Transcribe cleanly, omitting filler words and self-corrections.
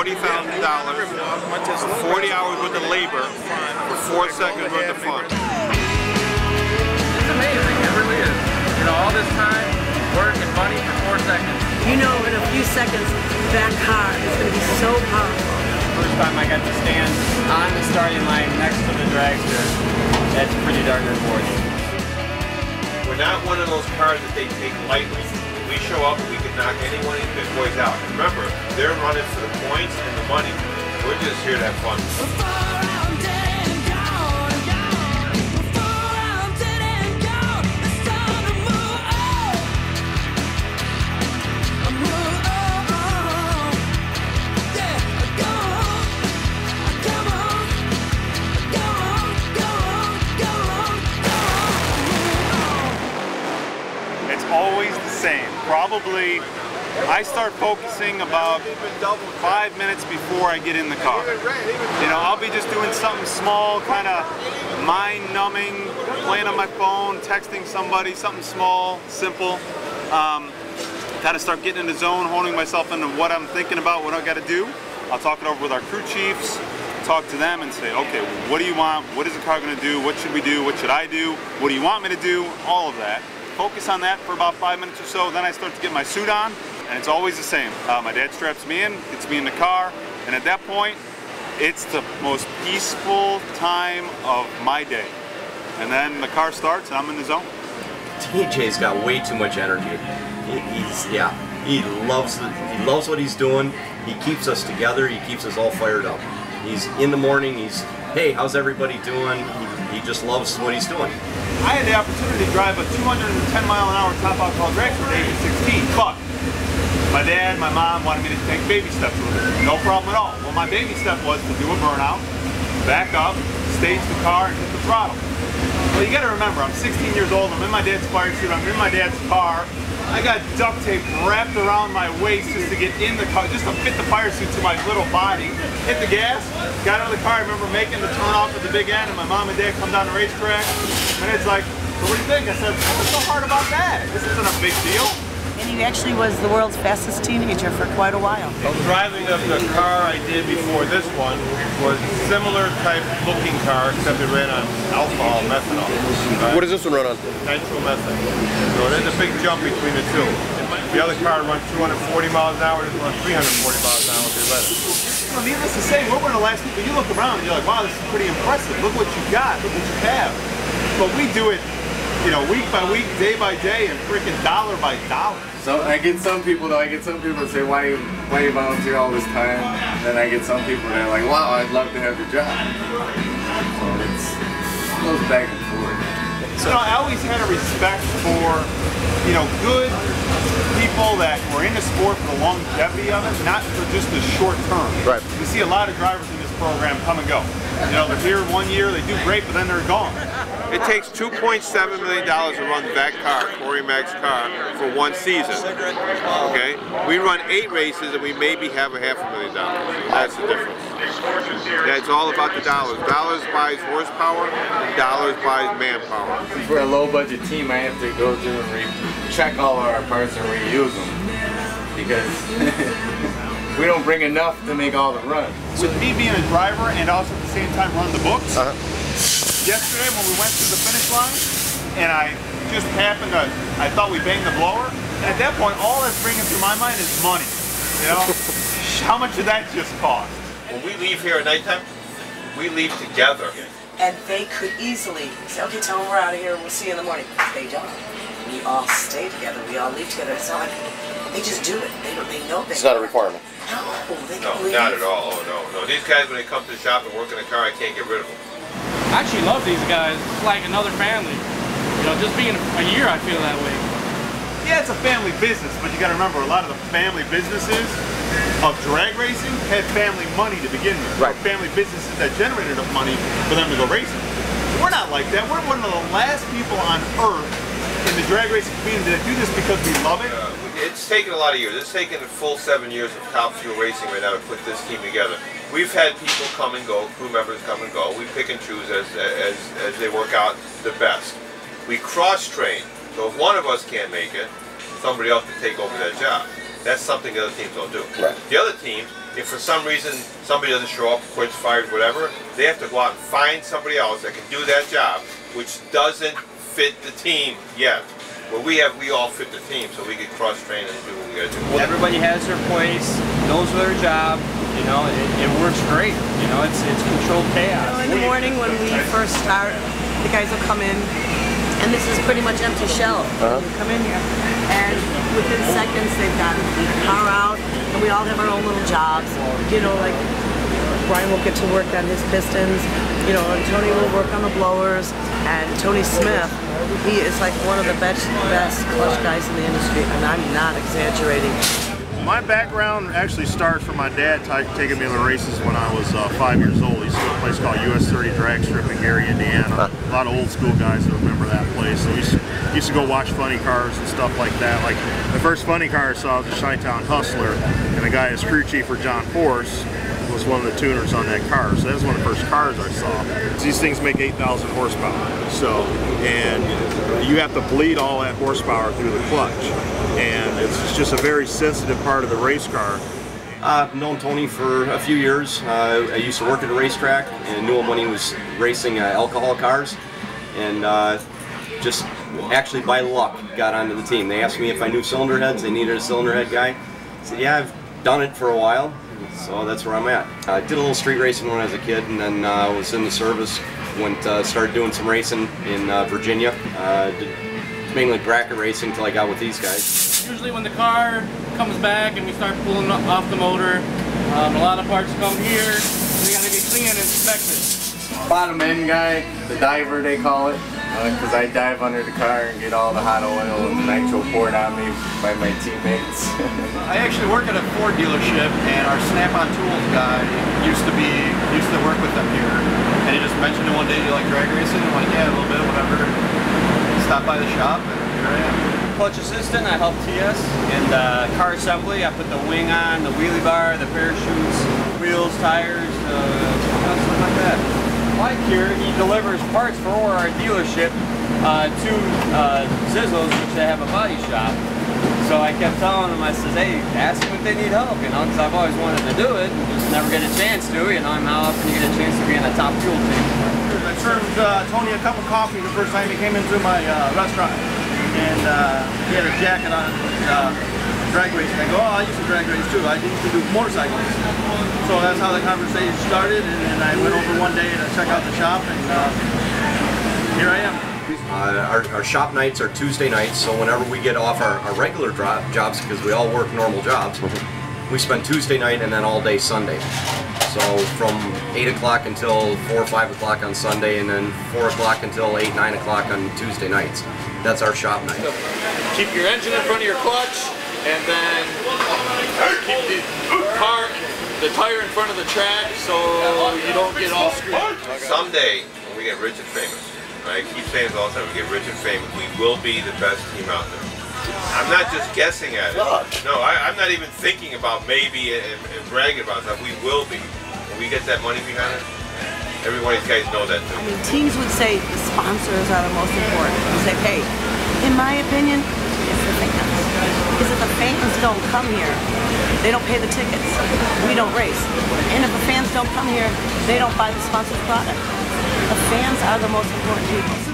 $40,000 for 40 hours worth of labor for 4 seconds worth of fun. It's amazing, it really is. You know, all this time, work and money for 4 seconds. You know, in a few seconds, that car is going to be so powerful. First time I got to stand on the starting line next to the dragster, that's pretty darn rewarding. We're not one of those cars that they take lightly. We show up and we can knock any one of these big boys out. And remember, they're running for the points and the money. We're just here to have fun. Always the same. Probably I start focusing about 5 minutes before I get in the car. You know, I'll be just doing something small, kind of mind-numbing, playing on my phone, texting somebody, something small, simple. Kind of start getting in the zone, honing myself into what I'm thinking about, what I got to do. I'll talk it over with our crew chiefs, talk to them and say, okay, what do you want? What is the car going to do? What should we do? What should I do? What do you want me to do? All of that. Focus on that for about 5 minutes or so, then I start to get my suit on, and it's always the same. My dad straps me in, gets me in the car, and at that point, it's the most peaceful time of my day. And then the car starts and I'm in the zone. TJ's got way too much energy. He loves what he's doing. He keeps us together, he keeps us all fired up. He's in the morning, he's, hey, how's everybody doing? He just loves what he's doing. I had the opportunity to drive a 210-mile-an-hour top-out dragster at age 16, but my dad, my mom wanted me to take baby steps with it. No problem at all. Well, my baby step was to do a burnout, back up, stage the car, and hit the throttle. Well, you got to remember, I'm 16 years old, I'm in my dad's fire suit, I'm in my dad's car. I got duct tape wrapped around my waist just to get in the car, just to fit the fire suit to my little body. Hit the gas, got out of the car. I remember making the turn off at the big end, and my mom and dad come down the racetrack. And it's like, so what do you think? I said, what's so hard about that? This isn't a big deal. And he actually was the world's fastest teenager for quite a while. The driving of the car I did before this one was similar type looking car, except it ran on alcohol, methanol. Right? What does this one run on? Nitromethane. So there's a big jump between the two. The other car runs 240 miles an hour, this runs 340 miles an hour if they let it. Well, needless to say, we're one of the last people. You look around and you're like, wow, this is pretty impressive. Look what you got, look what you have. But we do it, you know, week by week, day by day, and freaking dollar by dollar. So I get some people that say, why you volunteer all this time? And then I get some people that are like, wow, I'd love to have your job. So it goes back and forth. So I always had a respect for, you know, good people that were in the sport for the longevity of it, not for just the short term. Right. You see a lot of drivers in this program come and go. You know, they're here 1 year, they do great, but then they're gone. It takes $2.7 million to run that car, Corey Mack's car, for one season. Okay? We run 8 races and we maybe have $500,000. That's the difference. Yeah, it's all about the dollars. Dollars buys horsepower, dollars buys manpower. For a low budget team, I have to go through and check all of our parts and reuse them. Because we don't bring enough to make all the runs. With me being a driver and also at the same time run the books, yesterday when we went through the finish line, and I just happened to, I thought we banged the blower, and at that point all that's bringing through my mind is money. You know, how much did that just cost? When we leave here at nighttime, we leave together. And they could easily say, okay, tell them we're out of here, we'll see you in the morning. They don't. We all stay together, we all leave together. It's not like they just do it. They know that. It's not a requirement. No, they No, leave. not at all. Oh, no. These guys, when they come to the shop and work in the car, I can't get rid of them. I actually love these guys. It's like another family. You know, just being a year, I feel that way. Yeah, it's a family business, but you got to remember, a lot of the family businesses of drag racing had family money to begin with. Right. Family businesses that generated enough money for them to go racing. We're not like that. We're one of the last people on earth in the drag racing community that do this because we love it. It's taken a lot of years. It's taken a full 7 years of Top Fuel Racing right now to put this team together. We've had people come and go, crew members come and go. We pick and choose as they work out the best. We cross-train, so if one of us can't make it, somebody else can take over that job. That's something the other teams don't do. Right. The other teams if for some reason somebody doesn't show up, quits, fires, whatever, they have to go out and find somebody else that can do that job, which doesn't fit the team yet. Well, we all fit the team, so we can cross-train and do what we gotta do. Everybody has their place, knows their job. You know, it works great. You know, it's controlled chaos. In the morning when we first start, the guys will come in, and this is pretty much empty shell. You come in here, and within seconds they've got the car out, and we all have our own little jobs. You know, like Brian will get to work on his pistons, you know, and Tony will work on the blowers, and Tony Smith, he is like one of the best clutch guys in the industry, and I'm not exaggerating. My background actually starts from my dad taking me to the races when I was 5 years old. He used to go to a place called US 30 Drag Strip in Gary, Indiana. A lot of old school guys that remember that place. So we used to go watch funny cars and stuff like that. Like the first funny car I saw was a Chi-Town Hustler, and the guy as crew chief for John Force was one of the tuners on that car. So that was one of the first cars I saw. These things make 8,000 horsepower. So, and you have to bleed all that horsepower through the clutch. And it's just a very sensitive part of the race car. I've known Tony for a few years. I used to work at a racetrack and knew him when he was racing alcohol cars. And just actually by luck got onto the team. They asked me if I knew cylinder heads. They needed a cylinder head guy. I said, yeah, I've done it for a while. So that's where I'm at. I did a little street racing when I was a kid, and then was in the service. Started doing some racing in Virginia. Did mainly bracket racing until I got with these guys. Usually when the car comes back and we start pulling off the motor, a lot of parts come here. They gotta get clean and inspected. Bottom end guy, the diver they call it, because I dive under the car and get all the hot oil and the nitro poured on me by my teammates. I actually work at a Ford dealership, and our Snap-on Tools guy used to work with them here, and he just mentioned it one day, you like drag racing? I'm like, yeah, a little bit, whatever. Stop by the shop, and here I am. Clutch assistant, I help TS. And car assembly, I put the wing on, the wheelie bar, the parachutes, wheels, tires, stuff like that. Mike here, he delivers parts for our dealership to Zizzo's, which they have a body shop. So I kept telling them, I said, hey, ask them if they need help, you know, because I've always wanted to do it, and just never get a chance to, you know, and how often you get a chance to be in a top fuel team. I served Tony a cup of coffee the first time he came into my restaurant, and he had a jacket on, drag racing. I go, oh, I used to drag race too. I used to do motorcycles. So that's how the conversation started, and then I went over one day to check out the shop, and here I am. Our shop nights are Tuesday nights, so whenever we get off our regular jobs, because we all work normal jobs, we spend Tuesday night and then all day Sunday. So from 8 o'clock until 4 or 5 o'clock on Sunday, and then 4 o'clock until 8, 9 o'clock on Tuesday nights. That's our shop night. Keep your engine in front of your clutch, and then keep the tire in front of the track so you don't get all screwed. Someday, when we get rich and famous, I keep saying this all the time, we get rich and famous, we will be the best team out there. I'm not just guessing at it. No, I'm not even thinking about maybe and bragging about stuff. We will be. When we get that money behind it, every one of these guys know that too. I mean, teams would say the sponsors are the most important. You say, hey, in my opinion, it's the fans. Because if the fans don't come here, they don't pay the tickets. We don't race. And if the fans don't come here, they don't buy the sponsored product. The fans are the most important people.